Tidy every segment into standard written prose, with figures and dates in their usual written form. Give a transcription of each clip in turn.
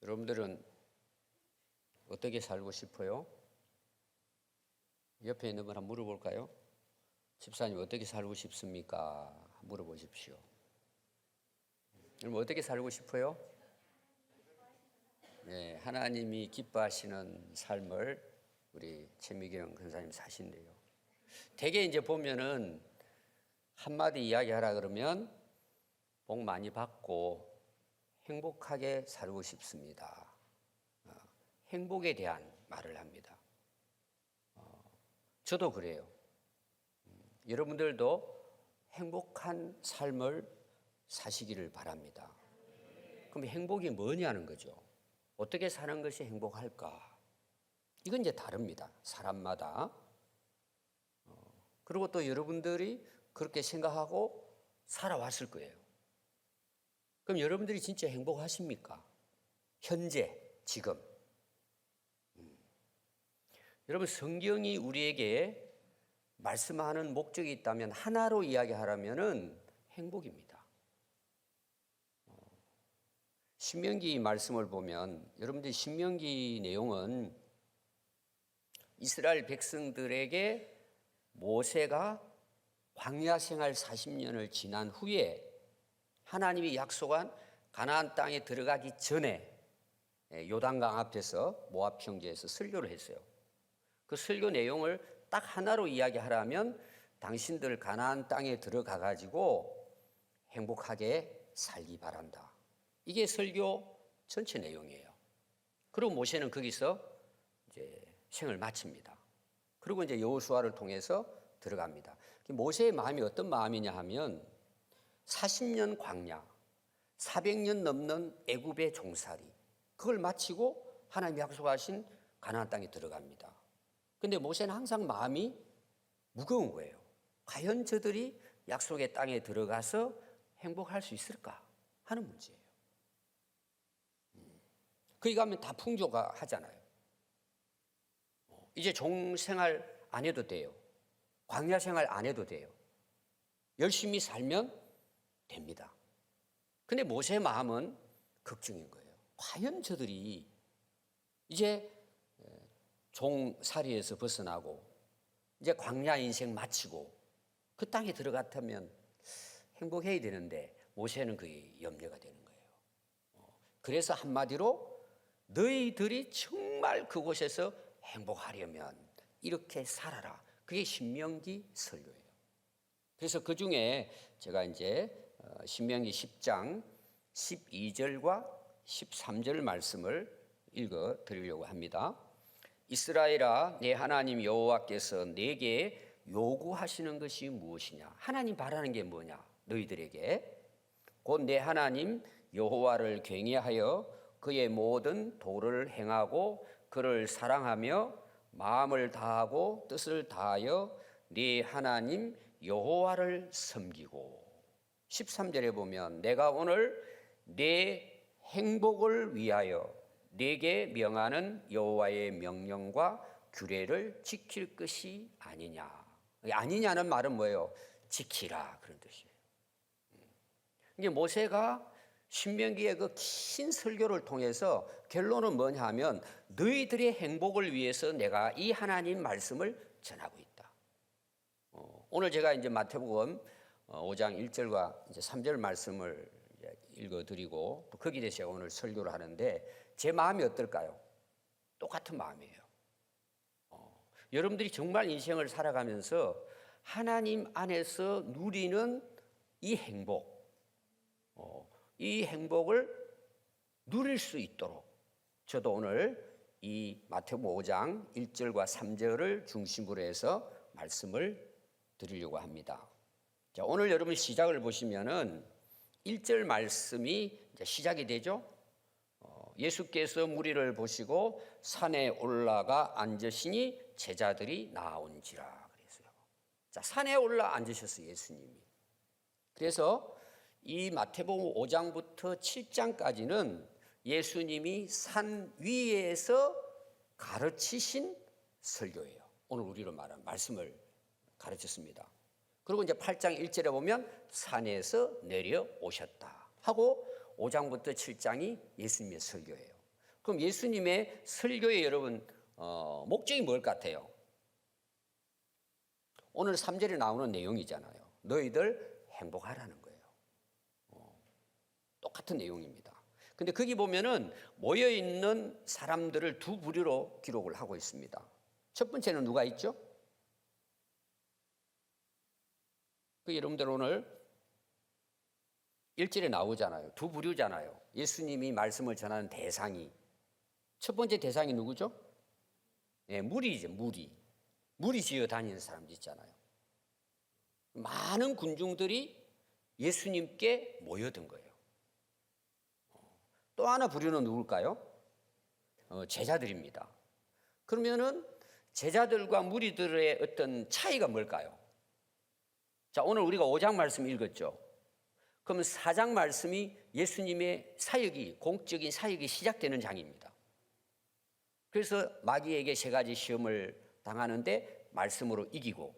여러분들은 어떻게 살고 싶어요? 옆에 있는 분 한번 물어볼까요? 집사님 어떻게 살고 싶습니까? 물어보십시오. 여러분 어떻게 살고 싶어요? 네, 하나님이 기뻐하시는 삶을 우리 최미경 권사님 사신대요. 대개 이제 보면은 한마디 이야기하라 그러면 복 많이 받고 행복하게 살고 싶습니다. 행복에 대한 말을 합니다. 저도 그래요. 여러분들도 행복한 삶을 사시기를 바랍니다. 그럼 행복이 뭐냐는 거죠. 어떻게 사는 것이 행복할까? 이건 이제 다릅니다. 사람마다. 그리고 또 여러분들이 그렇게 생각하고 살아왔을 거예요. 그럼 여러분들이 진짜 행복하십니까? 현재, 지금. 여러분 성경이 우리에게 말씀하는 목적이 있다면 하나로 이야기하라면은 행복입니다. 신명기 말씀을 보면 여러분들이 신명기 내용은 이스라엘 백성들에게 모세가 광야 생활 40년을 지난 후에 하나님이 약속한 가나안 땅에 들어가기 전에 요단강 앞에서 모압 평지에서 설교를 했어요. 그 설교 내용을 딱 하나로 이야기하라면 당신들 가나안 땅에 들어가 가지고 행복하게 살기 바란다. 이게 설교 전체 내용이에요. 그리고 모세는 거기서 이제 생을 마칩니다. 그리고 이제 여호수아를 통해서 들어갑니다. 모세의 마음이 어떤 마음이냐 하면 40년 광야, 400년 넘는 애굽의 종살이 그걸 마치고 하나님이 약속하신 가나안 땅에 들어갑니다. 근데 모세는 항상 마음이 무거운 거예요. 과연 저들이 약속의 땅에 들어가서 행복할 수 있을까 하는 문제예요. 거기 가면 다 풍족하잖아요. 이제 종생활 안 해도 돼요. 광야 생활 안 해도 돼요. 열심히 살면 됩니다. 근데 모세의 마음은 걱정인 거예요. 과연 저들이 이제 종살이에서 벗어나고 이제 광야 인생 마치고 그 땅에 들어갔다면 행복해야 되는데 모세는 그게 염려가 되는 거예요. 그래서 한마디로 너희들이 정말 그곳에서 행복하려면 이렇게 살아라. 그게 신명기 설교예요. 그래서 그 중에 제가 이제 신명기 10장 12절과 13절 말씀을 읽어 드리려고 합니다. 이스라엘아, 내 하나님 여호와께서 내게 요구하시는 것이 무엇이냐? 하나님 바라는 게 뭐냐? 너희들에게 곧 내 하나님 여호와를 경외하여 그의 모든 도를 행하고 그를 사랑하며 마음을 다하고 뜻을 다하여 네 하나님 여호와를 섬기고 13절에 보면 내가 오늘 내 행복을 위하여 네게 명하는 여호와의 명령과 규례를 지킬 것이 아니냐. 아니냐는 말은 뭐예요? 지키라 그런 뜻이에요. 이게 모세가 신명기의 그 긴 설교를 통해서 결론은 뭐냐 하면 너희들의 행복을 위해서 내가 이 하나님 말씀을 전하고 있다. 오늘 제가 이제 마태복음 5장 1절과 이제 3절 말씀을 읽어드리고 또 거기에 대해서 제가 오늘 설교를 하는데 제 마음이 어떨까요? 똑같은 마음이에요. 여러분들이 정말 인생을 살아가면서 하나님 안에서 누리는 이 행복, 이 행복을 누릴 수 있도록 저도 오늘 이 마태복음 5장 1절과 3절을 중심으로 해서 말씀을 드리려고 합니다. 자, 오늘 여러분 시작을 보시면은 1절 말씀이 이제 시작이 되죠. 예수께서 무리를 보시고 산에 올라가 앉으시니 제자들이 나온지라 그랬어요. 자, 산에 올라 앉으셨어요, 예수님이. 그래서 이 마태복음 5장부터 7장까지는 예수님이 산 위에서 가르치신 설교예요. 오늘 우리로 말하는 말씀을 가르쳤습니다. 그리고 이제 8장 1절에 보면 산에서 내려오셨다 하고 5장부터 7장이 예수님의 설교예요. 그럼 예수님의 설교의 여러분 목적이 뭘 같아요? 오늘 3절에 나오는 내용이잖아요. 너희들 행복하라는 거예요. 똑같은 내용입니다. 근데 거기 보면은 모여있는 사람들을 두 부류로 기록을 하고 있습니다. 첫 번째는 누가 있죠? 여러분들 오늘 1절에 나오잖아요. 두 부류잖아요. 예수님이 말씀을 전하는 대상이. 첫 번째 대상이 누구죠? 네, 무리죠, 무리. 무리 지어 다니는 사람들 있잖아요. 많은 군중들이 예수님께 모여든 거예요. 또 하나 부류는 누굴까요? 제자들입니다. 그러면은 제자들과 무리들의 어떤 차이가 뭘까요? 자, 오늘 우리가 5장 말씀 읽었죠. 그러면 4장 말씀이 예수님의 사역이, 공적인 사역이 시작되는 장입니다. 그래서 마귀에게 3가지 시험을 당하는데 말씀으로 이기고,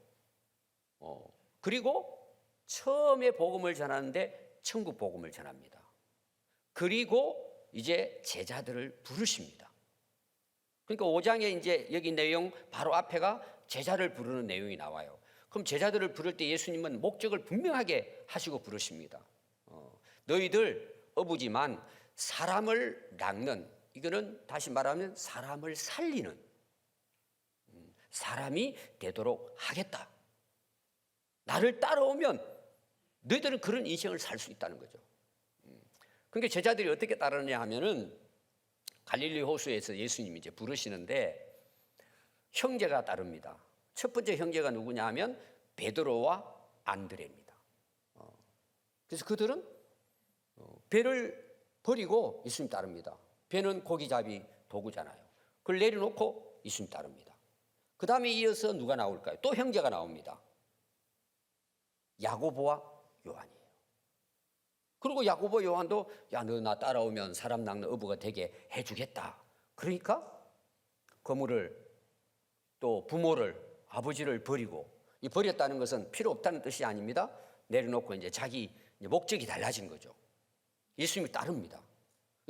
그리고 처음에 복음을 전하는데 천국 복음을 전합니다. 그리고 이제 제자들을 부르십니다. 그러니까 5장에 이제 여기 내용 바로 앞에가 제자를 부르는 내용이 나와요. 그럼 제자들을 부를 때 예수님은 목적을 분명하게 하시고 부르십니다. 너희들 어부지만 사람을 낚는, 이거는 다시 말하면 사람을 살리는 사람이 되도록 하겠다. 나를 따라오면 너희들은 그런 인생을 살 수 있다는 거죠. 그러니까 제자들이 어떻게 따르느냐 하면은 갈릴리 호수에서 예수님이 이제 부르시는데 형제가 따릅니다. 첫 번째 형제가 누구냐 하면 베드로와 안드레입니다. 그래서 그들은 배를 버리고 예수님 따릅니다. 배는 고기잡이 도구잖아요. 그걸 내려놓고 예수님 따릅니다. 그 다음에 이어서 누가 나올까요? 또 형제가 나옵니다. 야고보와 요한이에요. 그리고 야고보 요한도 야, 너 나 따라오면 사람 낚는 어부가 되게 해주겠다. 그러니까 거물을 또 부모를 아버지를 버리고, 이 버렸다는 것은 필요 없다는 뜻이 아닙니다. 내려놓고 이제 자기 목적이 달라진 거죠. 예수님이 따릅니다.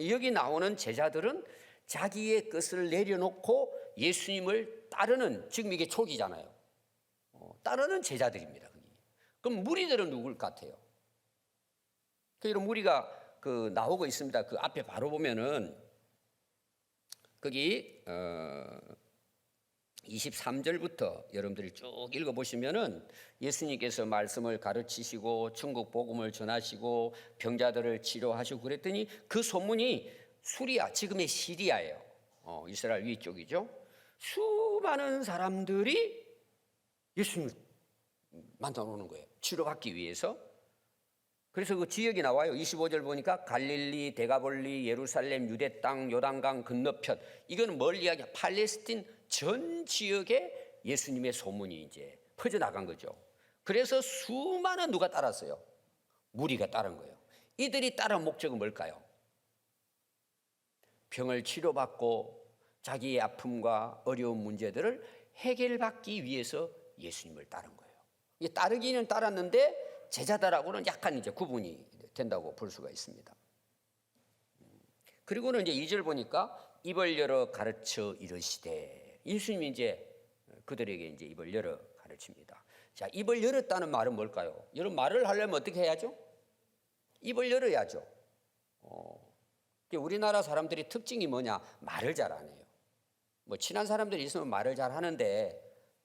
여기 나오는 제자들은 자기의 것을 내려놓고 예수님을 따르는, 지금 이게 초기잖아요. 따르는 제자들입니다. 그럼 무리들은 누굴 같아요? 이런 무리가 나오고 있습니다. 그 앞에 바로 보면은 거기 23절부터 여러분들이 쭉 읽어보시면은 예수님께서 말씀을 가르치시고 천국 복음을 전하시고 병자들을 치료하시고 그랬더니 그 소문이 수리아, 지금의 시리아예요. 이스라엘 위쪽이죠. 수많은 사람들이 예수님을 만나러 오는 거예요. 치료받기 위해서. 그래서 그 지역이 나와요. 25절 보니까 갈릴리, 데가볼리, 예루살렘, 유대 땅, 요단강 건너편. 이거는 뭘 이야기야? 팔레스틴 전 지역에 예수님의 소문이 이제 퍼져나간 거죠. 그래서 수많은 누가 따랐어요? 무리가 따른 거예요. 이들이 따른 목적은 뭘까요? 병을 치료받고 자기의 아픔과 어려운 문제들을 해결받기 위해서 예수님을 따른 거예요. 따르기는 따랐는데 제자들하고는 약간 이제 구분이 된다고 볼 수가 있습니다. 그리고는 이제 2절 보니까 입을 열어 가르쳐 이르시되, 예수님이 이제 그들에게 이제 입을 열어 가르칩니다. 자, 입을 열었다는 말은 뭘까요? 여러분, 말을 하려면 어떻게 해야죠? 입을 열어야죠. 우리나라 사람들이 특징이 뭐냐? 말을 잘 안 해요. 뭐 친한 사람들이 있으면 말을 잘 하는데,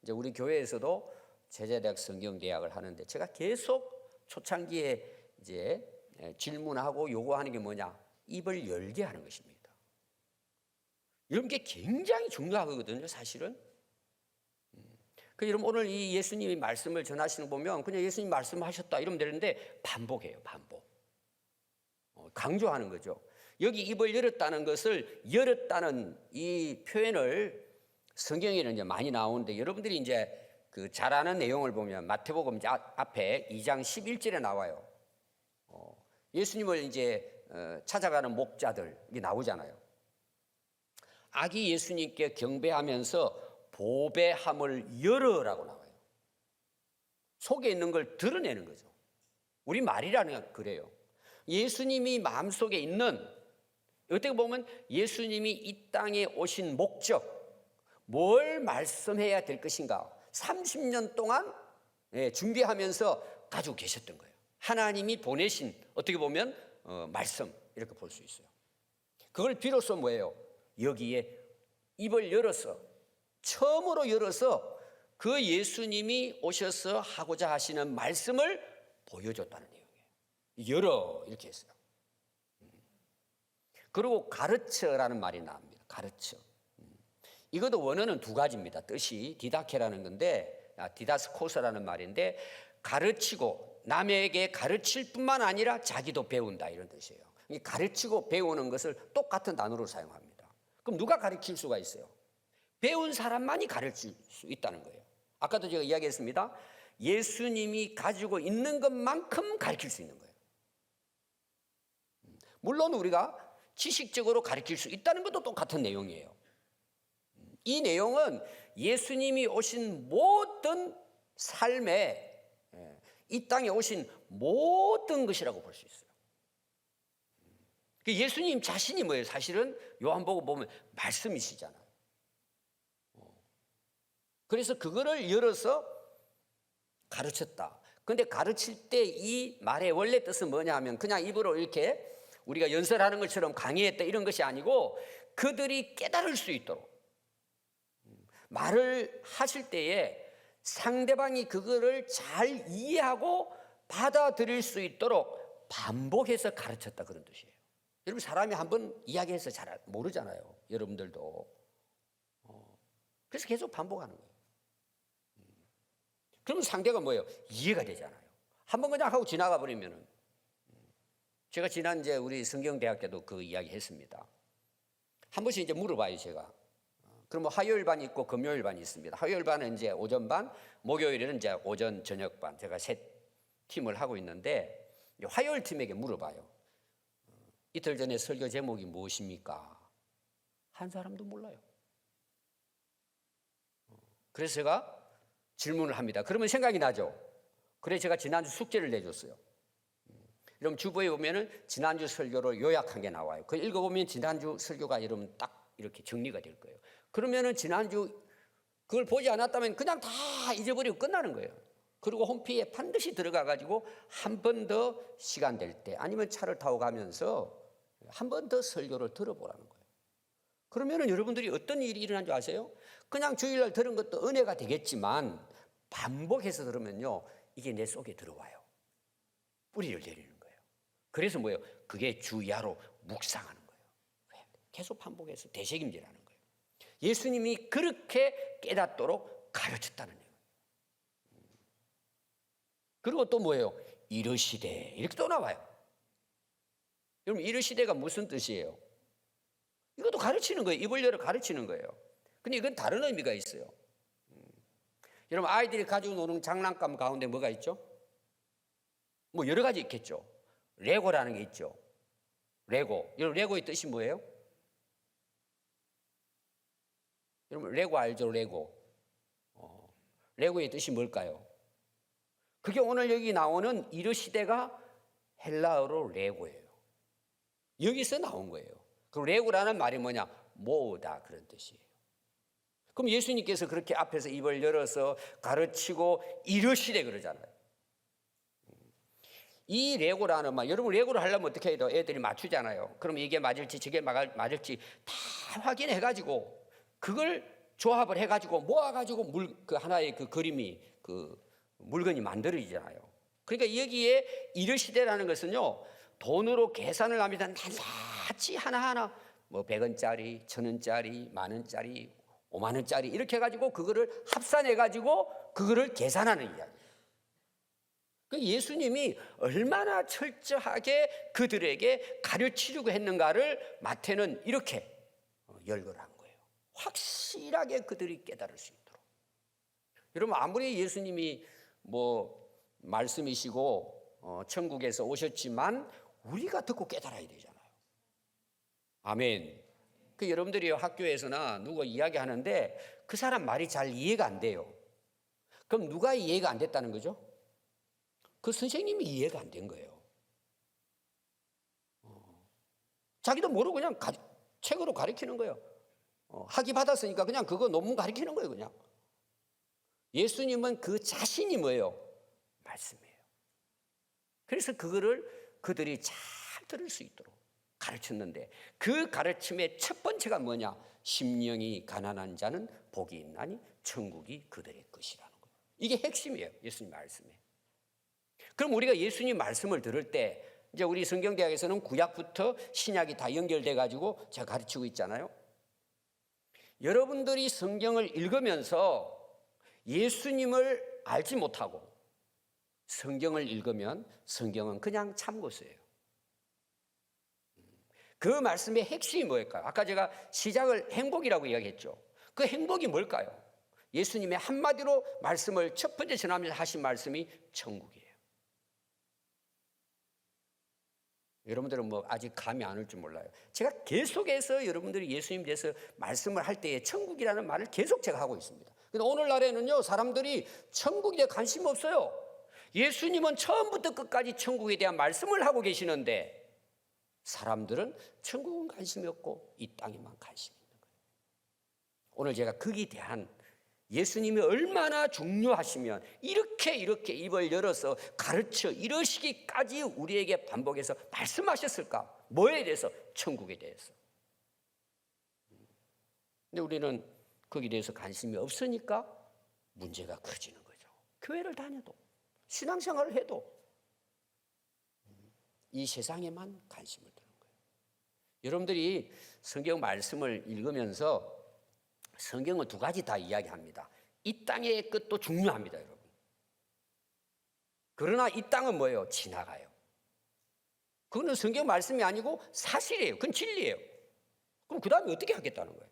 이제 우리 교회에서도 제자대학 성경대학을 하는데 제가 계속 초창기에 이제 질문하고 요구하는 게 뭐냐? 입을 열게 하는 것입니다. 이런 게 굉장히 중요하거든요, 사실은. 여러분, 오늘 이 예수님이 말씀을 전하시는 거 보면 그냥 예수님 말씀하셨다 이러면 되는데 반복해요, 반복. 강조하는 거죠. 여기 입을 열었다는 것을, 열었다는 이 표현을 성경에는 이제 많이 나오는데, 여러분들이 이제 그 잘 아는 내용을 보면 마태복음 앞에 2장 11절에 나와요. 예수님을 이제 찾아가는 목자들이 나오잖아요. 아기 예수님께 경배하면서 보배함을 열어라고 나와요. 속에 있는 걸 드러내는 거죠. 우리 말이라는 게 그래요. 예수님이 마음속에 있는 어떻게 보면 예수님이 이 땅에 오신 목적, 뭘 말씀해야 될 것인가 30년 동안 준비하면서 가지고 계셨던 거예요. 하나님이 보내신 어떻게 보면 말씀 이렇게 볼 수 있어요. 그걸 비로소 뭐예요? 여기에 입을 열어서 처음으로 열어서 그 예수님이 오셔서 하고자 하시는 말씀을 보여줬다는 내용이에요. 열어 이렇게 했어요. 그리고 가르쳐라는 말이 나옵니다. 가르쳐. 이것도 원어는 두 가지입니다. 뜻이 디다케라는 건데 디다스코스라는 말인데 가르치고 남에게 가르칠 뿐만 아니라 자기도 배운다 이런 뜻이에요. 가르치고 배우는 것을 똑같은 단어로 사용합니다. 그럼 누가 가르칠 수가 있어요? 배운 사람만이 가르칠 수 있다는 거예요. 아까도 제가 이야기했습니다. 예수님이 가지고 있는 것만큼 가르칠 수 있는 거예요. 물론 우리가 지식적으로 가르칠 수 있다는 것도 똑같은 내용이에요. 이 내용은 예수님이 오신 모든 삶에 이 땅에 오신 모든 것이라고 볼 수 있어요. 예수님 자신이 뭐예요? 사실은 요한복음 보면 말씀이시잖아요. 그래서 그거를 열어서 가르쳤다. 그런데 가르칠 때 이 말의 원래 뜻은 뭐냐 하면 그냥 입으로 이렇게 우리가 연설하는 것처럼 강의했다 이런 것이 아니고 그들이 깨달을 수 있도록 말을 하실 때에 상대방이 그거를 잘 이해하고 받아들일 수 있도록 반복해서 가르쳤다 그런 뜻이에요. 여러분 사람이 한번 이야기해서 잘 모르잖아요. 여러분들도. 그래서 계속 반복하는 거예요. 그러면 상대가 뭐예요? 이해가 되잖아요. 한번 그냥 하고 지나가 버리면은. 제가 지난 이제 우리 성경대학 때도 그 이야기 했습니다. 한 번씩 이제 물어봐요, 제가. 그럼 화요일 반이 있고 금요일 반이 있습니다. 화요일 반은 이제 오전 반, 목요일에는 이제 오전 저녁 반. 제가 세 팀을 하고 있는데 화요일 팀에게 물어봐요. 이틀 전에 설교 제목이 무엇입니까? 한 사람도 몰라요. 그래서 제가 질문을 합니다. 그러면 생각이 나죠? 그래서 제가 지난주 숙제를 내줬어요. 여러분 주보에 보면은 지난주 설교를 요약한 게 나와요. 그걸 읽어보면 지난주 설교가 여러분 딱 이렇게 정리가 될 거예요. 그러면은 지난주 그걸 보지 않았다면 그냥 다 잊어버리고 끝나는 거예요. 그리고 홈피에 반드시 들어가 가지고 한 번 더 시간 될 때 아니면 차를 타고 가면서 한 번 더 설교를 들어보라는 거예요. 그러면은 여러분들이 어떤 일이 일어난 줄 아세요? 그냥 주일날 들은 것도 은혜가 되겠지만 반복해서 들으면요 이게 내 속에 들어와요. 뿌리를 내리는 거예요. 그래서 뭐예요? 그게 주야로 묵상하는 거예요. 계속 반복해서 되새김질하는 거예요. 예수님이 그렇게 깨닫도록 가르쳤다는 거예요. 그리고 또 뭐예요? 이르시되 이렇게 또 나와요. 여러분 이르시되가 무슨 뜻이에요? 이것도 가르치는 거예요. 입을 열어 가르치는 거예요. 근데 이건 다른 의미가 있어요. 여러분 아이들이 가지고 노는 장난감 가운데 뭐가 있죠? 뭐 여러 가지 있겠죠. 레고라는 게 있죠. 레고. 여러분 레고의 뜻이 뭐예요? 여러분 레고 알죠? 레고. 레고의 뜻이 뭘까요? 그게 오늘 여기 나오는 이르시되가 헬라어로 레고예요. 여기서 나온 거예요. 그 레고라는 말이 뭐냐? 모으다 그런 뜻이에요. 그럼 예수님께서 그렇게 앞에서 입을 열어서 가르치고 이르시되 그러잖아요. 이 레고라는 말, 여러분 레고를 하려면 어떻게 해야 돼요? 애들이 맞추잖아요. 그럼 이게 맞을지 저게 맞을지 다 확인해가지고 그걸 조합을 해가지고 모아가지고 그 하나의 그 그림이 그 물건이 만들어지잖아요. 그러니까 여기에 이르시되라는 것은요 돈으로 계산을 합니다. 낱낱이 하나하나 뭐 100원짜리, 1000원짜리, 10,000원짜리, 50,000원짜리 이렇게 해가지고 그거를 합산해가지고 그거를 계산하는 이야기예요. 예수님이 얼마나 철저하게 그들에게 가르치려고 했는가를 마태는 이렇게 열거한 거예요. 확실하게 그들이 깨달을 수 있도록. 여러분 아무리 예수님이 뭐 말씀이시고 천국에서 오셨지만 우리가 듣고 깨달아야 되잖아요. 아멘. 여러분들이 학교에서나 누가 이야기하는데 그 사람 말이 잘 이해가 안 돼요. 그럼 누가 이해가 안 됐다는 거죠? 그 선생님이 이해가 안 된 거예요. 자기도 모르고 그냥 책으로 가르치는 거예요. 학위 받았으니까 그냥 그거 논문 가르치는 거예요, 그냥. 예수님은 그 자신이 뭐예요? 말씀이에요. 그래서 그거를 그들이 잘 들을 수 있도록 가르쳤는데, 그 가르침의 첫 번째가 뭐냐? 심령이 가난한 자는 복이 있나니 천국이 그들의 것이라는 거예요. 이게 핵심이에요, 예수님 말씀에. 그럼 우리가 예수님 말씀을 들을 때, 이제 우리 성경대학에서는 구약부터 신약이 다 연결돼 가지고 제가 가르치고 있잖아요. 여러분들이 성경을 읽으면서 예수님을 알지 못하고 성경을 읽으면 성경은 그냥 참고서예요. 그 말씀의 핵심이 뭘까요? 아까 제가 시작을 행복이라고 이야기했죠. 그 행복이 뭘까요? 예수님의 한마디로 말씀을 첫 번째 전하면서 하신 말씀이 천국이에요. 여러분들은 뭐 아직 감이 안 올 줄 몰라요. 제가 계속해서 여러분들이 예수님 대해서 말씀을 할 때에 천국이라는 말을 계속 제가 하고 있습니다. 근데 오늘날에는요, 사람들이 천국에 대해 관심 없어요. 예수님은 처음부터 끝까지 천국에 대한 말씀을 하고 계시는데, 사람들은 천국은 관심이 없고 이 땅에만 관심이 있는 거예요. 오늘 제가 거기에 대한, 예수님이 얼마나 중요하시면 이렇게 입을 열어서 가르쳐 이러시기까지 우리에게 반복해서 말씀하셨을까? 뭐에 대해서? 천국에 대해서. 근데 우리는 거기에 대해서 관심이 없으니까 문제가 커지는 거죠. 교회를 다녀도, 신앙생활을 해도 이 세상에만 관심을 두는 거예요. 여러분들이 성경 말씀을 읽으면서 성경은 두 가지 다 이야기합니다. 이 땅의 끝도 중요합니다, 여러분. 그러나 이 땅은 뭐예요? 지나가요. 그거는 성경 말씀이 아니고 사실이에요. 그건 진리예요. 그럼 그 다음에 어떻게 하겠다는 거예요?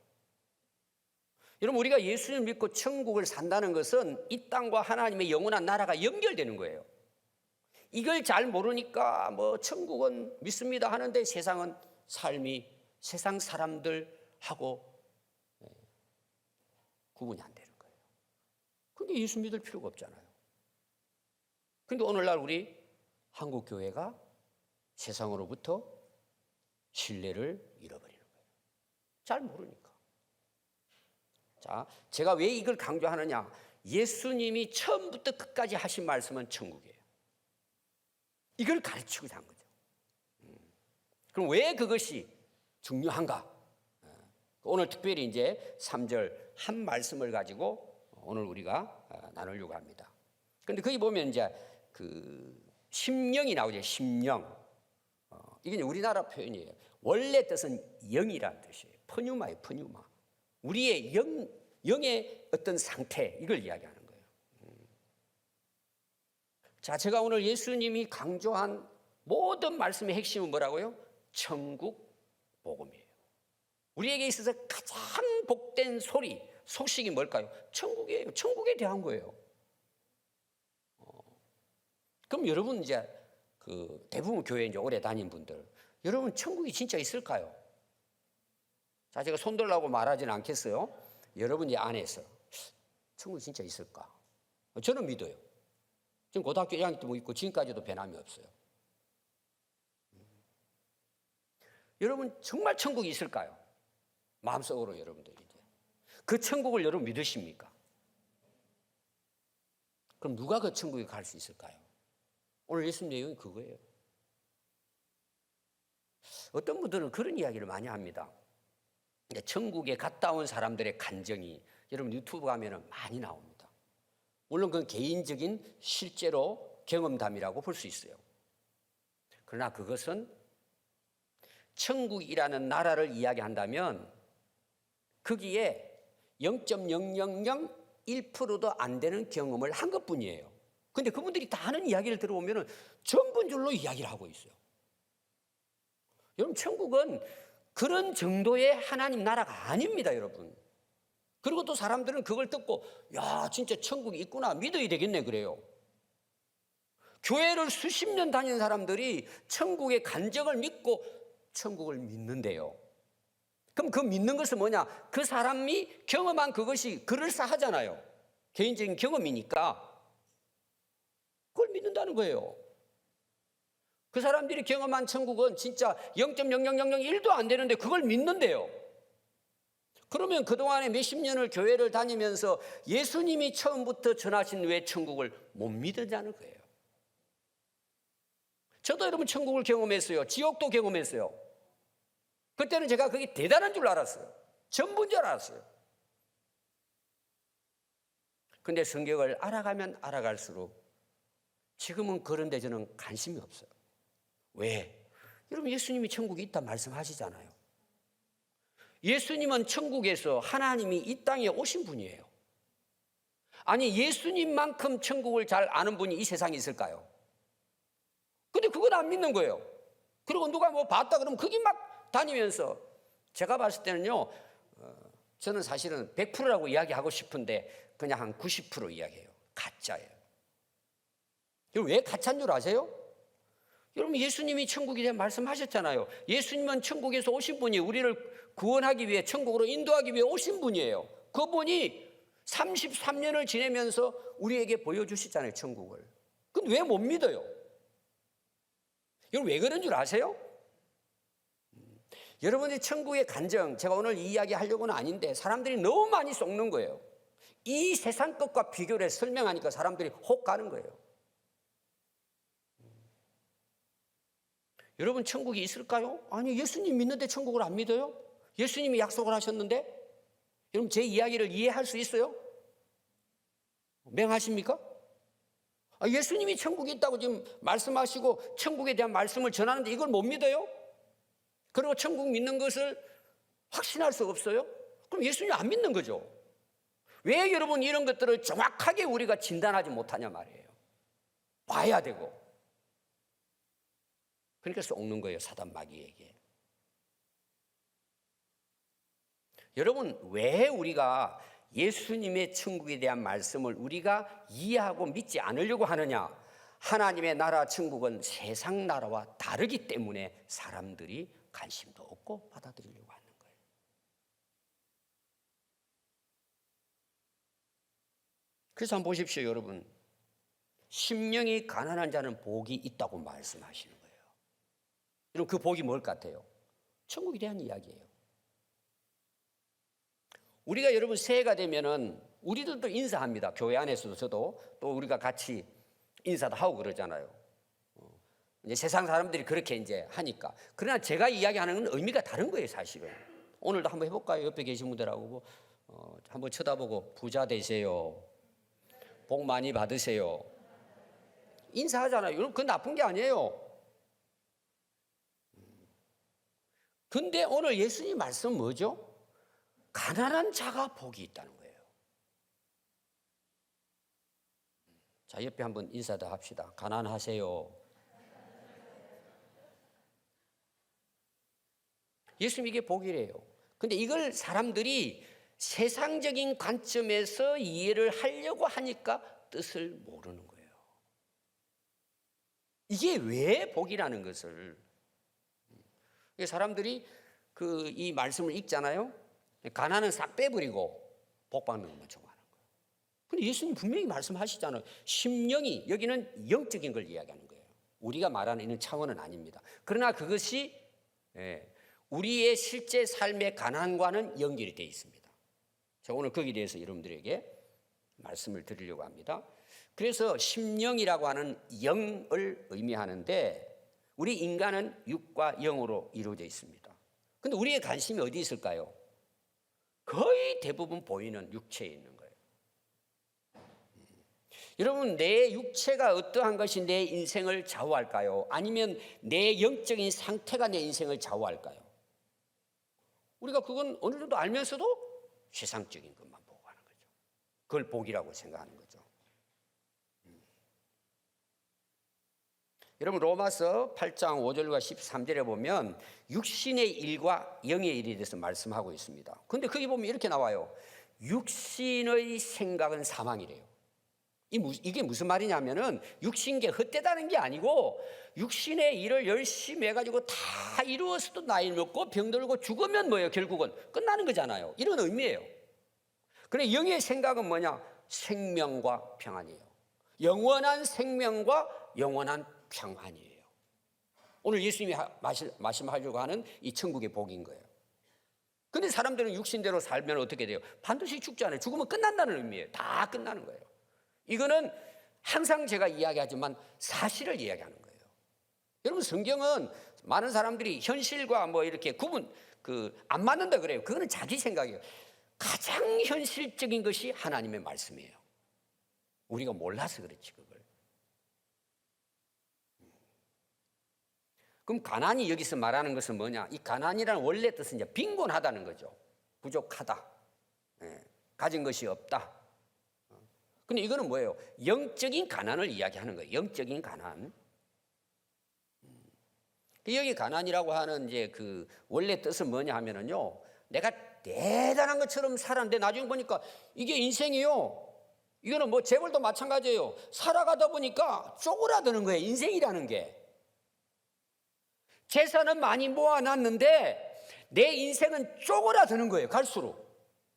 여러분, 우리가 예수를 믿고 천국을 산다는 것은 이 땅과 하나님의 영원한 나라가 연결되는 거예요. 이걸 잘 모르니까 뭐 천국은 믿습니다 하는데 세상은 삶이 세상 사람들하고 구분이 안 되는 거예요. 그게 예수 믿을 필요가 없잖아요. 근데 오늘날 우리 한국 교회가 세상으로부터 신뢰를 잃어버리는 거예요. 잘 모르니까. 자, 제가 왜 이걸 강조하느냐? 예수님이 처음부터 끝까지 하신 말씀은 천국이에요. 이걸 가르치고자 한 거죠. 그럼 왜 그것이 중요한가? 오늘 특별히 이제 3절 한 말씀을 가지고 오늘 우리가 나누려고 합니다. 그런데 거기 보면 이제 그 심령이 나오죠. 심령. 이게 우리나라 표현이에요. 원래 뜻은 영이라는 뜻이에요. 퍼뉴마예요, 퍼뉴마. 우리의 영의 어떤 상태, 이걸 이야기하는 거예요. 자, 제가 오늘 예수님이 강조한 모든 말씀의 핵심은 뭐라고요? 천국 복음이에요. 우리에게 있어서 가장 복된 소식이 뭘까요? 천국이에요. 천국에 대한 거예요. 그럼 여러분 이제 그 대부분 교회 이제 오래 다닌 분들, 여러분 천국이 진짜 있을까요? 자, 제가 손들라고 말하지는 않겠어요. 여러분이 안에서 천국이 진짜 있을까? 저는 믿어요. 지금 고등학교 1학년 때 뭐 있고 지금까지도 변함이 없어요. 여러분 정말 천국이 있을까요? 마음속으로 여러분들이 이제 그 천국을 여러분 믿으십니까? 그럼 누가 그 천국에 갈 수 있을까요? 오늘 예수님 내용이 그거예요. 어떤 분들은 그런 이야기를 많이 합니다. 천국에 갔다 온 사람들의 간증이 여러분 유튜브 가면 많이 나옵니다. 물론 그건 개인적인 실제로 경험담이라고 볼 수 있어요. 그러나 그것은 천국이라는 나라를 이야기한다면 거기에 0.0001%도 안 되는 경험을 한 것뿐이에요. 그런데 그분들이 다 하는 이야기를 들어보면 전부 줄로 이야기를 하고 있어요. 여러분 천국은 그런 정도의 하나님 나라가 아닙니다, 여러분. 그리고 또 사람들은 그걸 듣고 야 진짜 천국이 있구나 믿어야 되겠네 그래요. 교회를 수십 년 다닌 사람들이 천국의 간증을 믿고 천국을 믿는데요. 그럼 그 믿는 것은 뭐냐? 그 사람이 경험한 그것이 그럴싸하잖아요. 개인적인 경험이니까 그걸 믿는다는 거예요. 그 사람들이 경험한 천국은 진짜 0.0001도 안 되는데 그걸 믿는데요. 그러면 그동안에 몇십 년을 교회를 다니면서 예수님이 처음부터 전하신 왜 천국을 못 믿었냐는 거예요. 저도 여러분 천국을 경험했어요. 지옥도 경험했어요. 그때는 제가 그게 대단한 줄 알았어요. 전부인 줄 알았어요. 근데 성경을 알아가면 알아갈수록 지금은 그런데 저는 관심이 없어요. 왜? 여러분 예수님이 천국이 있다 말씀하시잖아요. 예수님은 천국에서 하나님이 이 땅에 오신 분이에요. 아니 예수님만큼 천국을 잘 아는 분이 이 세상에 있을까요? 근데 그건 안 믿는 거예요. 그리고 누가 뭐 봤다 그러면 거기 막 다니면서 제가 봤을 때는요. 저는 사실은 100%라고 이야기하고 싶은데 그냥 한 90% 이야기해요. 가짜예요. 여러분 왜 가짜인 줄 아세요? 여러분 예수님이 천국에 대한 말씀하셨잖아요. 예수님은 천국에서 오신 분이 우리를 구원하기 위해 천국으로 인도하기 위해 오신 분이에요. 그분이 33년을 지내면서 우리에게 보여주시잖아요. 천국을. 근데 왜 못 믿어요? 여러분 왜 그런 줄 아세요? 여러분의 천국의 간정, 제가 오늘 이 이야기 하려고는 아닌데 사람들이 너무 많이 썩는 거예요. 이 세상 것과 비교를 설명하니까 사람들이 혹 가는 거예요. 여러분 천국이 있을까요? 아니 예수님 믿는데 천국을 안 믿어요? 예수님이 약속을 하셨는데 여러분 제 이야기를 이해할 수 있어요? 맹하십니까? 예수님이 천국이 있다고 지금 말씀하시고 천국에 대한 말씀을 전하는데 이걸 못 믿어요? 그리고 천국 믿는 것을 확신할 수 없어요? 그럼 예수님 안 믿는 거죠. 왜 여러분 이런 것들을 정확하게 우리가 진단하지 못하냐 말이에요. 봐야 되고. 그러니까 속는 거예요. 사단 마귀에게. 여러분 왜 우리가 예수님의 천국에 대한 말씀을 우리가 이해하고 믿지 않으려고 하느냐? 하나님의 나라 천국은 세상 나라와 다르기 때문에 사람들이 관심도 없고 받아들이려고 하는 거예요. 그래서 한번 보십시오. 여러분 심령이 가난한 자는 복이 있다고 말씀하시는 거예요. 여러분 그 복이 뭘 같아요? 천국에 대한 이야기예요. 우리가 여러분 새해가 되면은 우리들도 인사합니다. 교회 안에서도 저도 또 우리가 같이 인사도 하고 그러잖아요. 이제 세상 사람들이 그렇게 이제 하니까. 그러나 제가 이야기하는 건 의미가 다른 거예요, 사실은. 오늘도 한번 해볼까요? 옆에 계신 분들하고 한번 쳐다보고 부자 되세요. 복 많이 받으세요. 인사하잖아요. 여러분 그건 나쁜 게 아니에요. 근데 오늘 예수님 말씀 뭐죠? 가난한 자가 복이 있다는 거예요. 자, 옆에 한번 인사도 합시다. 가난하세요. 예수님 이게 복이래요. 근데 이걸 사람들이 세상적인 관점에서 이해를 하려고 하니까 뜻을 모르는 거예요. 이게 왜 복이라는 것을. 사람들이 이 말씀을 읽잖아요. 가난은 싹 빼버리고 복 받는 것만 좋아하는 거예요. 근데 예수님 분명히 말씀하시잖아요. 심령이, 여기는 영적인 걸 이야기하는 거예요. 우리가 말하는 이런 차원은 아닙니다. 그러나 그것이 우리의 실제 삶의 가난과는 연결이 되어 있습니다. 제가 오늘 거기에 대해서 여러분들에게 말씀을 드리려고 합니다. 그래서 심령이라고 하는 영을 의미하는데 우리 인간은 육과 영으로 이루어져 있습니다. 그런데 우리의 관심이 어디 있을까요? 거의 대부분 보이는 육체에 있는 거예요. 여러분 내 육체가 어떠한 것이 내 인생을 좌우할까요? 아니면 내 영적인 상태가 내 인생을 좌우할까요? 우리가 그건 어느 정도 알면서도 세상적인 것만 보고 하는 거죠. 그걸 복이라고 생각하는 거죠. 여러분 로마서 8장 5절과 13절에 보면 육신의 일과 영의 일에 대해서 말씀하고 있습니다. 그런데 거기 보면 이렇게 나와요. 육신의 생각은 사망이래요. 이게 무슨 말이냐면은 육신계 헛되다는 게 아니고 육신의 일을 열심히 해가지고 다 이루어서도 나이 먹고 병들고 죽으면 뭐예요? 결국은 끝나는 거잖아요. 이런 의미예요. 그런데 영의 생각은 뭐냐? 생명과 평안이에요. 영원한 생명과 영원한 평안이에요. 오늘 예수님이 말씀하려고 하는 이 천국의 복인 거예요. 근데 사람들은 육신대로 살면 어떻게 돼요? 반드시 죽잖아요. 죽으면 끝난다는 의미예요. 다 끝나는 거예요. 이거는 항상 제가 이야기하지만 사실을 이야기하는 거예요. 여러분, 성경은 많은 사람들이 현실과 뭐 이렇게 안 맞는다 그래요. 그거는 자기 생각이에요. 가장 현실적인 것이 하나님의 말씀이에요. 우리가 몰라서 그렇지, 그걸. 그럼 가난이 여기서 말하는 것은 뭐냐? 이 가난이라는 원래 뜻은 이제 빈곤하다는 거죠. 부족하다. 가진 것이 없다. 근데 이거는 뭐예요? 영적인 가난을 이야기하는 거예요. 영적인 가난. 여기 가난이라고 하는 이제 그 원래 뜻은 뭐냐 하면은요, 내가 대단한 것처럼 살았는데 나중에 보니까 이게 인생이요. 이거는 뭐 재벌도 마찬가지예요. 살아가다 보니까 쪼그라드는 거예요. 인생이라는 게. 재산은 많이 모아놨는데 내 인생은 쪼그라드는 거예요. 갈수록.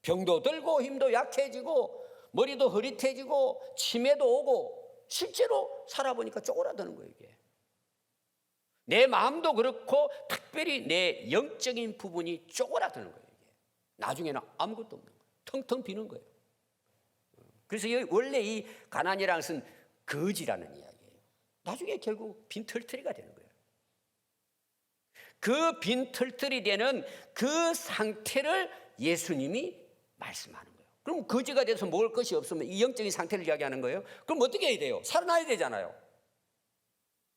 병도 들고 힘도 약해지고 머리도 흐릿해지고 치매도 오고 실제로 살아보니까 쪼그라드는 거예요. 이게. 내 마음도 그렇고 특별히 내 영적인 부분이 쪼그라드는 거예요. 이게. 나중에는 아무것도 없는 거예요. 텅텅 비는 거예요. 그래서 원래 이 가난이라는 것은 거지라는 이야기예요. 나중에 결국 빈털터리가 되는 거예요. 그 빈털터리 되는 그 상태를 예수님이 말씀하는 거예요. 그럼 거지가 돼서 먹을 것이 없으면 이 영적인 상태를 이야기하는 거예요. 그럼 어떻게 해야 돼요? 살아나야 되잖아요.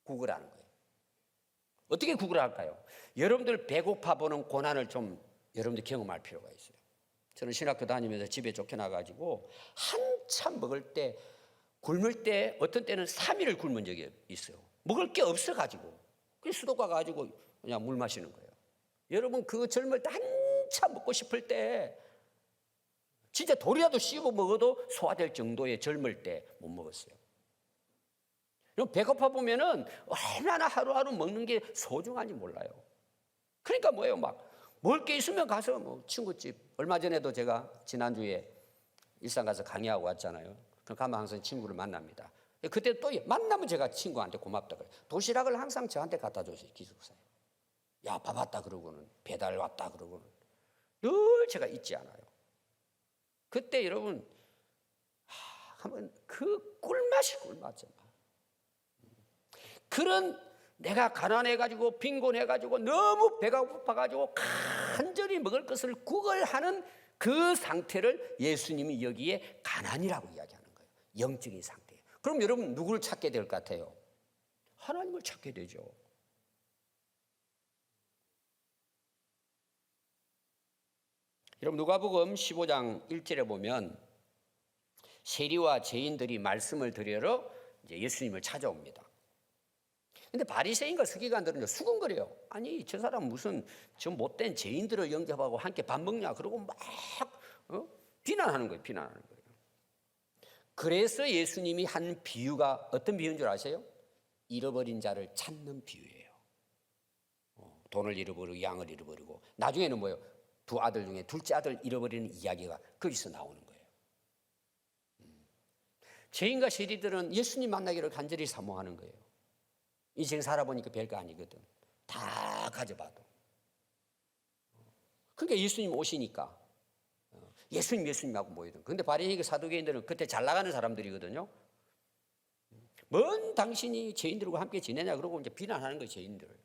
구걸하는 거예요. 어떻게 구걸할까요? 여러분들 배고파 보는 고난을 좀 여러분들 경험할 필요가 있어요. 저는 신학교 다니면서 집에 쫓겨나가지고 한참 먹을 때, 굶을 때 어떤 때는 3일을 굶은 적이 있어요. 먹을 게 없어가지고. 그래서 수도가 가지고 그냥 물 마시는 거예요. 여러분, 그 젊을 때 한참 먹고 싶을 때 진짜 돌이라도 씹어 먹어도 소화될 정도의 젊을 때 못 먹었어요. 배고파 보면은 얼마나 하루하루 먹는 게 소중한지 몰라요. 그러니까 뭐예요? 막 먹을 게 있으면 가서 뭐 친구집, 얼마 전에도 제가 지난주에 일산 가서 강의하고 왔잖아요. 그럼 가면 항상 친구를 만납니다. 그때 또 만나면 제가 친구한테 고맙다 그래요. 도시락을 항상 저한테 갖다 줬어요. 기숙사에. 야, 밥 왔다 그러고는, 배달 왔다 그러고는 늘 제가 잊지 않아요. 그때 여러분 하면 그 꿀맛이잖아. 그런 내가 가난해가지고 빈곤해가지고 너무 배가 고파가지고 간절히 먹을 것을 구걸하는 그 상태를 예수님이 여기에 가난이라고 이야기하는 거예요. 영적인 상태예요. 그럼 여러분 누구를 찾게 될 것 같아요? 하나님을 찾게 되죠. 여러분 누가복음 15장 1절에 보면 세리와 죄인들이 말씀을 들으러 이제 예수님을 찾아옵니다. 근데 바리새인과 서기관들은 수군거려요. 아니, 저 사람 무슨 저 못된 죄인들을 영접하고 함께 밥 먹냐? 그러고 막 비난하는 거예요. 비난하는 거예요. 그래서 예수님이 한 비유가 어떤 비유인 줄 아세요? 잃어버린 자를 찾는 비유예요. 돈을 잃어버리고 양을 잃어버리고 나중에는 뭐예요? 두 아들 중에 둘째 아들 잃어버리는 이야기가 거기서 나오는 거예요. 죄인과 세리들은 예수님 만나기를 간절히 사모하는 거예요. 인생 살아보니까 별거 아니거든. 다 가져봐도. 그러니까 예수님 오시니까 예수님하고 모이든. 그런데 바리새인과 사두개인들은 그때 잘 나가는 사람들이거든요. 뭔 당신이 죄인들과 함께 지내냐 그러고 이제 비난하는 거예요, 죄인들을.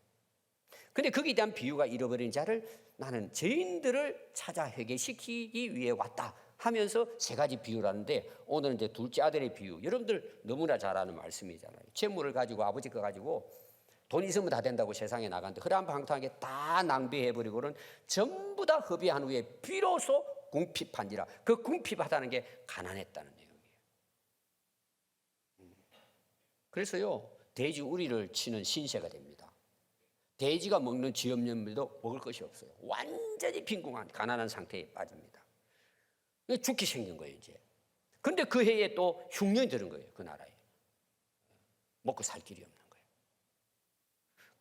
근데 거기에 대한 비유가 잃어버린 자를 나는 죄인들을 찾아 회개시키기 위해 왔다 하면서 세 가지 비유라는데 오늘은 이제 둘째 아들의 비유. 여러분들 너무나 잘 아는 말씀이잖아요. 재물을 가지고 아버지 거 가지고 돈 있으면 다 된다고 세상에 나갔는데 허랑방탕하게 다 낭비해버리고는 전부 다 허비한 후에 비로소 궁핍한지라. 그 궁핍하다는 게 가난했다는 내용이에요. 그래서요 돼지 우리를 치는 신세가 됩니다. 돼지가 먹는 쥐염년물도 먹을 것이 없어요. 완전히 빈궁한 가난한 상태에 빠집니다. 죽기 생긴 거예요 이제. 근데 그 해에 또 흉년이 드는 거예요. 그 나라에. 먹고 살 길이 없는 거예요.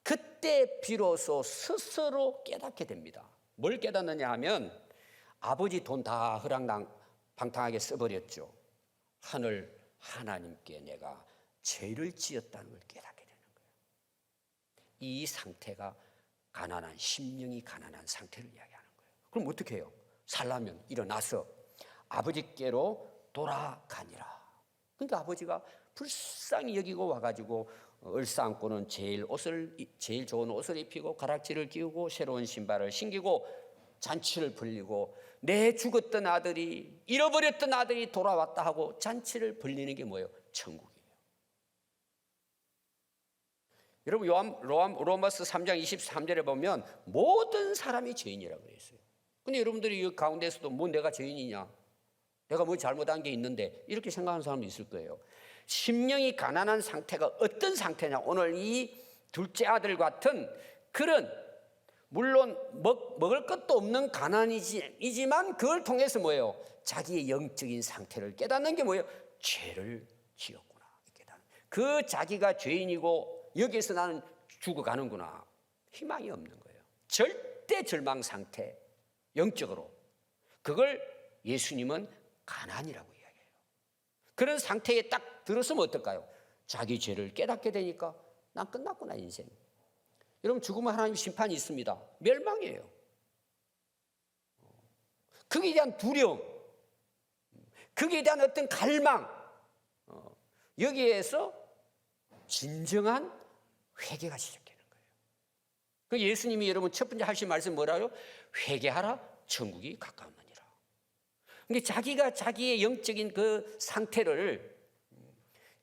그때 비로소 스스로 깨닫게 됩니다. 뭘 깨닫느냐 하면 아버지 돈 다 허랑방탕하게 써버렸죠. 하늘 하나님께 내가 죄를 지었다는 걸 깨닫게 되는 거예요. 이 상태가 가난한, 심령이 가난한 상태를 이야기하는 거예요. 그럼 어떻게 해요? 살려면 일어나서 아버지께로 돌아가니라. 그러니까 아버지가 불쌍히 여기고 와가지고 얼싸안고는 제일 좋은 옷을 입히고 가락지를 끼우고 새로운 신발을 신기고 잔치를 벌리고 내 죽었던 아들이, 잃어버렸던 아들이 돌아왔다 하고 잔치를 벌리는 게 뭐예요? 천국이에요. 여러분 로마서 3장 23절에 보면 모든 사람이 죄인이라고 그랬어요. 근데 여러분들이 이 가운데서도 뭐 내가 죄인이냐, 내가 뭐 잘못한 게 있는데 이렇게 생각하는 사람도 있을 거예요. 심령이 가난한 상태가 어떤 상태냐, 오늘 이 둘째 아들 같은 그런, 물론 먹을 것도 없는 가난이지만 그걸 통해서 뭐예요? 자기의 영적인 상태를 깨닫는 게 뭐예요? 죄를 지었구나, 깨닫는. 그 자기가 죄인이고 여기에서 나는 죽어가는구나, 희망이 없는 거예요. 절대 절망 상태, 영적으로. 그걸 예수님은 가난이라고 이야기해요. 그런 상태에 딱 들었으면 어떨까요? 자기 죄를 깨닫게 되니까 난 끝났구나, 인생. 여러분, 죽으면 하나님 심판이 있습니다. 멸망이에요. 거기에 대한 두려움, 거기에 대한 어떤 갈망, 여기에서 진정한 회개가 시작되는 거예요. 그 예수님이 여러분 첫 번째 하신 말씀 뭐라요? 회개하라, 천국이 가까웠느니라. 그러니까 자기가 자기의 영적인 그 상태를,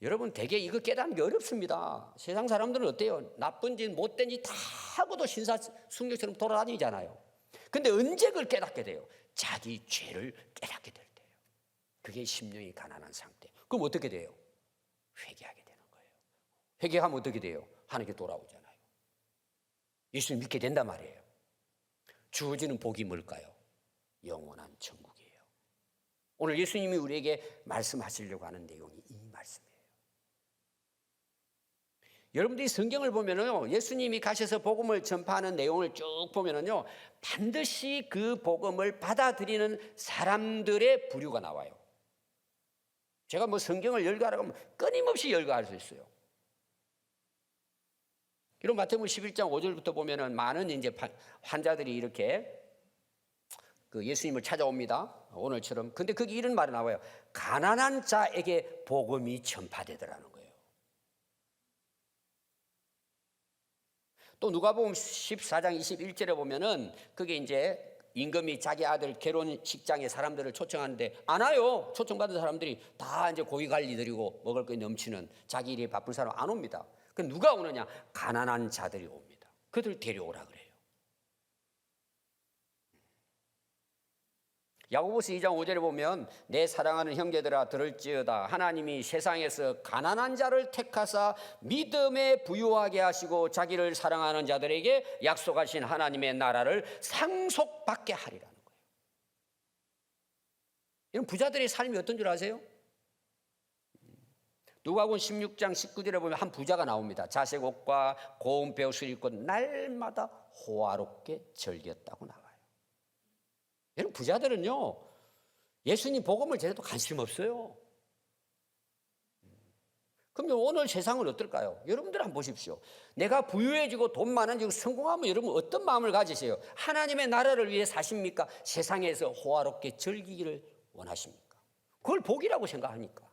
여러분 대개 이거 깨닫는 게 어렵습니다. 세상 사람들은 어때요? 나쁜지 못된지 다 하고도 신사숙녀처럼 돌아다니잖아요. 근데 언제 그걸 깨닫게 돼요? 자기 죄를 깨닫게 될 때예요. 그게 심령이 가난한 상태. 그럼 어떻게 돼요? 회개하게 되는 거예요. 회개하면 어떻게 돼요? 하나님께 돌아오잖아요. 예수를 믿게 된단 말이에요. 주어지는 복이 뭘까요? 영원한 천국이에요. 오늘 예수님이 우리에게 말씀하시려고 하는 내용이 이 말씀이에요. 여러분들이 성경을 보면요, 예수님이 가셔서 복음을 전파하는 내용을 쭉 보면요, 반드시 그 복음을 받아들이는 사람들의 부류가 나와요. 제가 뭐 성경을 열거하라고 하면 끊임없이 열거할 수 있어요. 이런 마태복음 11장 5절부터 보면은 많은 이제 환자들이 이렇게 그 예수님을 찾아옵니다. 오늘처럼. 근데 거기 이런 말이 나와요. 가난한 자에게 복음이 전파되더라는 거예요. 또 누가복음 14장 21절에 보면은 그게 이제 임금이 자기 아들 결혼식장에 사람들을 초청하는데 안 와요. 초청받은 사람들이 다 이제 고기 관리들이고 먹을 거 넘치는 자기 일이 바쁜 사람 안 옵니다. 그 누가 오느냐? 가난한 자들이 옵니다. 그들 데려오라 그래요. 야고보서 2장 5절에 보면 내 사랑하는 형제들아 들을지어다. 하나님이 세상에서 가난한 자를 택하사 믿음에 부유하게 하시고 자기를 사랑하는 자들에게 약속하신 하나님의 나라를 상속받게 하리라는 거예요. 이런 부자들의 삶이 어떤 줄 아세요? 누가복음 16장 19절에 보면 한 부자가 나옵니다. 자색 옷과 고운 베옷을 입고 날마다 호화롭게 즐겼다고 나와요. 여러분, 부자들은요, 예수님 복음을 제대로 관심 없어요. 그럼 오늘 세상은 어떨까요? 여러분들 한번 보십시오. 내가 부유해지고 돈 많아지고 성공하면 여러분 어떤 마음을 가지세요? 하나님의 나라를 위해 사십니까? 세상에서 호화롭게 즐기기를 원하십니까? 그걸 복이라고 생각하니까.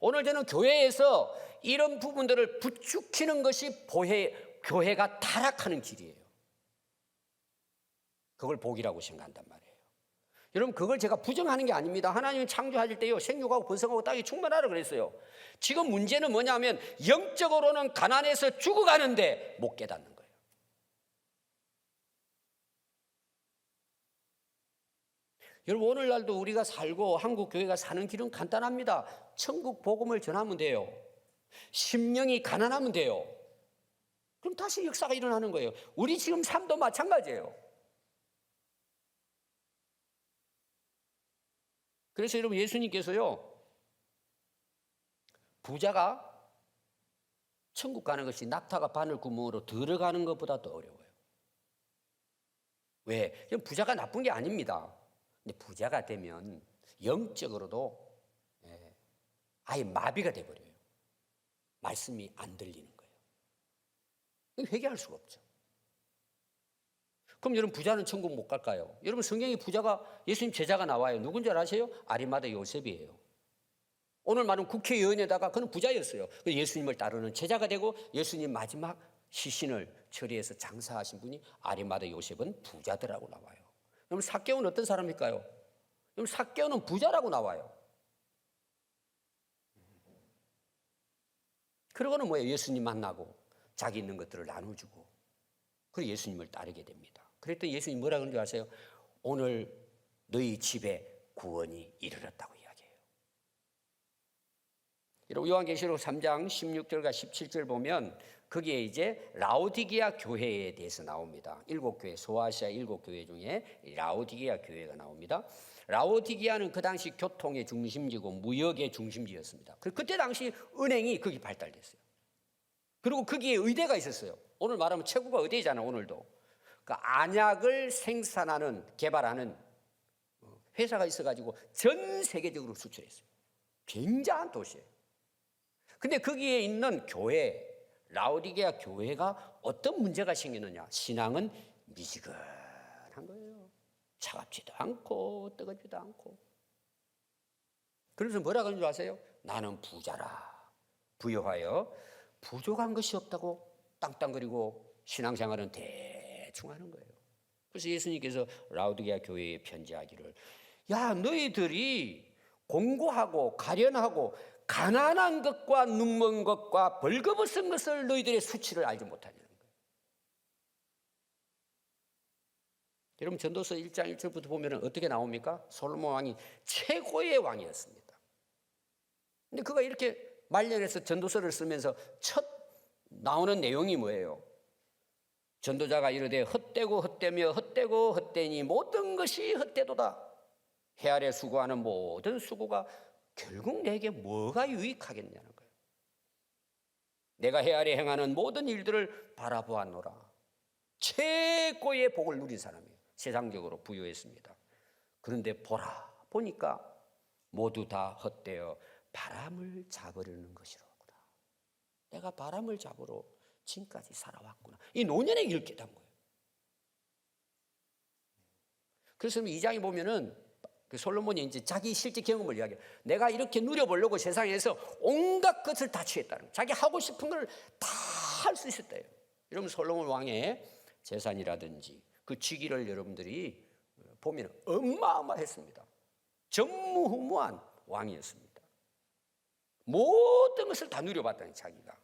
오늘 저는 교회에서 이런 부분들을 부추기는 것이 교회가 타락하는 길이에요. 그걸 복이라고 생각한단 말이에요. 여러분, 그걸 제가 부정하는 게 아닙니다. 하나님이 창조하실 때요, 생육하고 번성하고 땅이 충만하라 그랬어요. 지금 문제는 뭐냐면 영적으로는 가난해서 죽어가는데 못 깨닫는 거예요. 여러분, 오늘날도 우리가 살고 한국 교회가 사는 길은 간단합니다. 천국 복음을 전하면 돼요. 심령이 가난하면 돼요. 그럼 다시 역사가 일어나는 거예요. 우리 지금 삶도 마찬가지예요. 그래서 여러분, 예수님께서요, 부자가 천국 가는 것이 낙타가 바늘 구멍으로 들어가는 것보다 더 어려워요. 왜? 부자가 나쁜 게 아닙니다. 근데 부자가 되면 영적으로도 아예 마비가 돼버려요. 말씀이 안 들리는 거예요. 회개할 수가 없죠. 그럼 여러분 부자는 천국 못 갈까요? 여러분 성경에 부자가 예수님 제자가 나와요. 누군지 아세요? 아리마다 요셉이에요. 오늘 말은 국회의원에다가 그는 부자였어요. 예수님을 따르는 제자가 되고 예수님 마지막 시신을 처리해서 장사하신 분이 아리마다 요셉은 부자더라고 나와요. 그럼 삭개오는 어떤 사람일까요? 그럼 삭개오는 부자라고 나와요. 그러고는 뭐예요? 예수님 만나고 자기 있는 것들을 나눠주고 그리고 예수님을 따르게 됩니다. 그랬더니 예수님 뭐라 그런지 아세요? 오늘 너희 집에 구원이 이르렀다고 이야기해요. 여러분 요한계시록 3장 16절과 17절 보면 거기에 이제 라오디게아 교회에 대해서 나옵니다. 7교회, 소아시아 7교회 중에 라오디게아 교회가 나옵니다. 라오디게아는 그 당시 교통의 중심지고 무역의 중심지였습니다. 그때 당시 은행이 거기 발달됐어요. 그리고 거기에 의대가 있었어요. 오늘 말하면 최고가 의대잖아요. 오늘도. 그러니까 안약을 생산하는 개발하는 회사가 있어가지고 전 세계적으로 수출했어요. 굉장한 도시예요. 근데 거기에 있는 교회 라오디게아 교회가 어떤 문제가 생기느냐? 신앙은 미지근한 거예요. 차갑지도 않고 뜨겁지도 않고. 그래서 뭐라 그러는 줄 아세요? 나는 부자라. 부여하여 부족한 것이 없다고 땅땅거리고 신앙생활은 대충 하는 거예요. 그래서 예수님께서 라오디게아 교회에 편지하기를 야 너희들이 공고하고 가련하고 가난한 것과 눈먼 것과 벌거벗은 것을 너희들의 수치를 알지 못하냐는 거예요. 여러분 전도서 1장 1절부터 보면 어떻게 나옵니까? 솔로몬 왕이 최고의 왕이었습니다. 근데 그가 이렇게 말년에서 전도서를 쓰면서 첫 나오는 내용이 뭐예요? 전도자가 이르되 헛되고 헛되며 헛되고 헛되니 모든 것이 헛되도다. 해 아래 수고하는 모든 수고가 결국 내게 뭐가 유익하겠냐는 거예요. 내가 해 아래 행하는 모든 일들을 바라보았노라. 최고의 복을 누린 사람이에요. 세상적으로 부유했습니다. 그런데 보니까 모두 다 헛되어 바람을 잡으려는 것이로구나. 내가 바람을 잡으러 지금까지 살아왔구나. 이 노년의 길을 깨닫는 거예요. 그래서 2장에 보면은 그 솔로몬이 이제 자기 실제 경험을 이야기해요. 내가 이렇게 누려보려고 세상에서 온갖 것을 다 취했다는 거예요. 자기 하고 싶은 걸 다 할 수 있었대요. 여러분 솔로몬 왕의 재산이라든지 그 직위를 여러분들이 보면 어마어마했습니다. 전무후무한 왕이었습니다. 모든 것을 다 누려봤다는 자기가.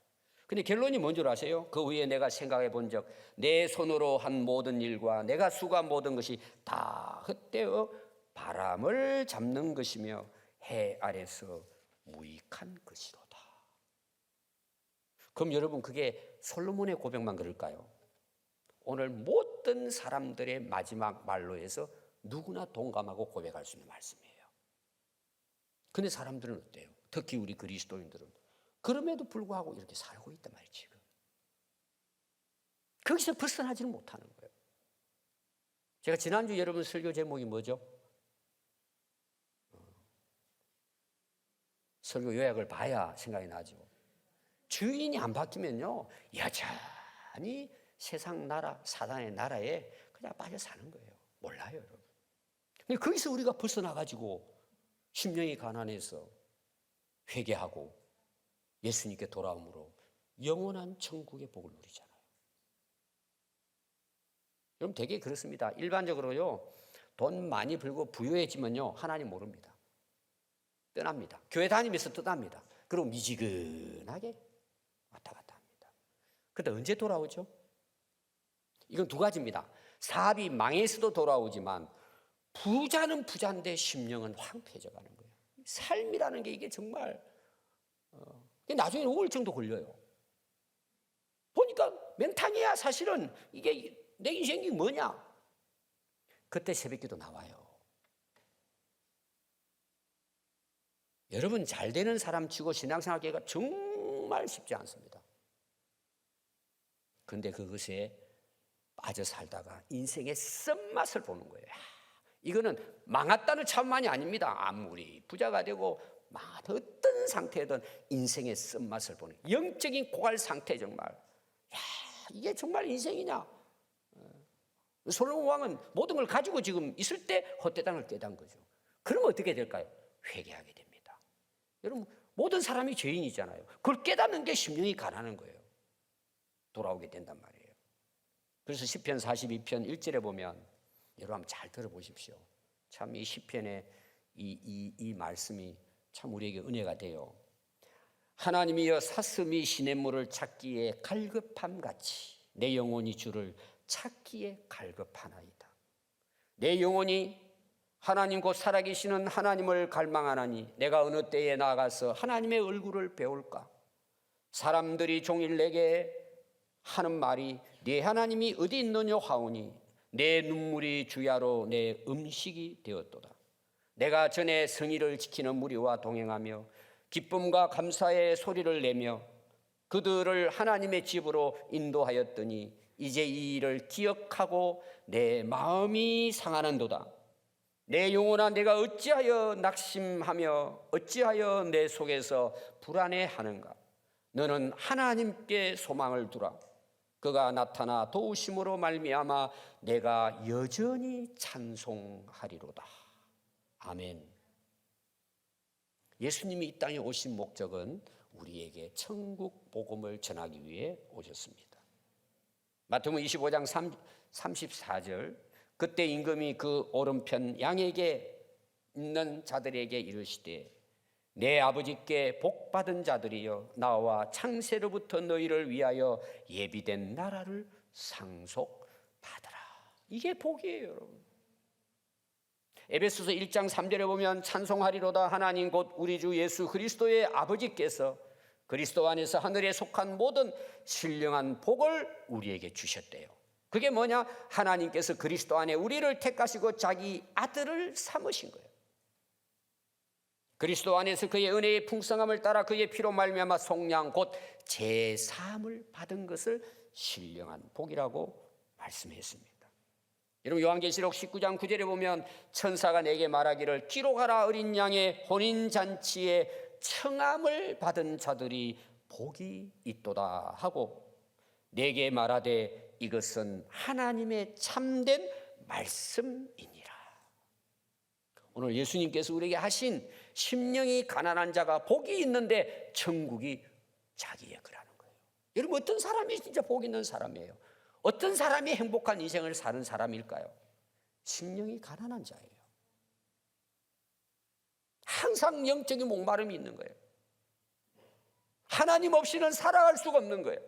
근데 결론이 뭔 줄 아세요? 그 후에 내가 생각해 본 적 내 손으로 한 모든 일과 내가 수고한 모든 것이 다 헛되어 바람을 잡는 것이며 해 아래서 무익한 것이로다. 그럼 여러분 그게 솔로몬의 고백만 그럴까요? 오늘 모든 사람들의 마지막 말로 해서 누구나 동감하고 고백할 수 있는 말씀이에요. 근데 사람들은 어때요? 특히 우리 그리스도인들은 그럼에도 불구하고 이렇게 살고 있단 말이에요. 지금 거기서 벗어나지는 못하는 거예요. 제가 지난주 여러분 설교 제목이 뭐죠? 설교 요약을 봐야 생각이 나죠. 주인이 안 바뀌면요 여전히 세상 나라 사단의 나라에 그냥 빠져 사는 거예요. 몰라요 여러분. 근데 거기서 우리가 벗어나가지고 심령이 가난해서 회개하고 예수님께 돌아옴으로 영원한 천국의 복을 누리잖아요. 여러분 되게 그렇습니다. 일반적으로요 돈 많이 벌고 부유해지면요 하나님 모릅니다. 떠납니다. 교회 다니면서 떠납니다. 그리고 미지근하게 왔다 갔다 합니다. 그런데 언제 돌아오죠? 이건 두 가지입니다. 사업이 망해서도 돌아오지만 부자는 부자인데 심령은 황폐해져 가는 거예요. 삶이라는 게 이게 정말 나중에 우울증도 걸려요. 보니까 맹탕이야. 사실은 이게 내 인생이 뭐냐. 그때 새벽기도 나와요. 여러분 잘 되는 사람 치고 신앙생활하기가 정말 쉽지 않습니다. 그런데 그것에 빠져 살다가 인생의 쓴맛을 보는 거예요. 이거는 망했다는 차원만이 아닙니다. 아무리 부자가 되고 어떤 상태든 인생의 쓴맛을 보는 영적인 고갈 상태. 정말 이게 정말 인생이냐. 솔로몬 왕은 모든 걸 가지고 지금 있을 때 헛되당을 깨달은 거죠. 그러면 어떻게 될까요? 회개하게 됩니다. 여러분, 모든 사람이 죄인이잖아요. 그걸 깨닫는 게 심령이 가난한 거예요. 돌아오게 된단 말이에요. 그래서 시편 42편 1절에 보면, 여러분 한번 잘 들어보십시오. 참 이 시편의 이 말씀이 참 우리에게 은혜가 돼요. 하나님이여, 사슴이 시냇물을 찾기에 갈급함같이 내 영혼이 주를 찾기에 갈급하나이다. 내 영혼이 하나님 곧 살아계시는 하나님을 갈망하나니 내가 어느 때에 나가서 하나님의 얼굴을 배울까? 사람들이 종일 내게 하는 말이 네 하나님이 어디 있느냐 하오니 내 눈물이 주야로 내 음식이 되었도다. 내가 전에 성의를 지키는 무리와 동행하며 기쁨과 감사의 소리를 내며 그들을 하나님의 집으로 인도하였더니 이제 이 일을 기억하고 내 마음이 상하는도다. 내 영혼아, 내가 어찌하여 낙심하며 어찌하여 내 속에서 불안해하는가? 너는 하나님께 소망을 두라. 그가 나타나 도우심으로 말미암아 내가 여전히 찬송하리로다. 아멘. 예수님이 이 땅에 오신 목적은 우리에게 천국 복음을 전하기 위해 오셨습니다. 마태복음 25장 34절, 그때 임금이 그 오른편 양에게 있는 자들에게 이르시되 내 아버지께 복받은 자들이여, 나와 창세로부터 너희를 위하여 예비된 나라를 상속받으라. 이게 복이에요, 여러분. 에베소서 1장 3절에 보면 찬송하리로다. 하나님 곧 우리 주 예수 그리스도의 아버지께서 그리스도 안에서 하늘에 속한 모든 신령한 복을 우리에게 주셨대요. 그게 뭐냐? 하나님께서 그리스도 안에 우리를 택하시고 자기 아들을 삼으신 거예요. 그리스도 안에서 그의 은혜의 풍성함을 따라 그의 피로 말미암아 속량 곧 제사함을 받은 것을 신령한 복이라고 말씀했습니다. 여러분, 요한계시록 19장 9절에 보면 천사가 내게 말하기를 기록하라. 어린 양의 혼인잔치에 청함을 받은 자들이 복이 있도다 하고 내게 말하되 이것은 하나님의 참된 말씀이니라. 오늘 예수님께서 우리에게 하신 심령이 가난한 자가 복이 있는데 천국이 자기의 거라는 거예요. 여러분, 어떤 사람이 진짜 복 있는 사람이에요? 어떤 사람이 행복한 인생을 사는 사람일까요? 심령이 가난한 자예요. 항상 영적인 목마름이 있는 거예요. 하나님 없이는 살아갈 수가 없는 거예요.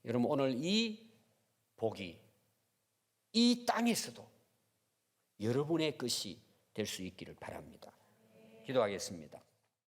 여러분, 오늘 이 복이 이 땅에서도 여러분의 것이 될 수 있기를 바랍니다. 기도하겠습니다.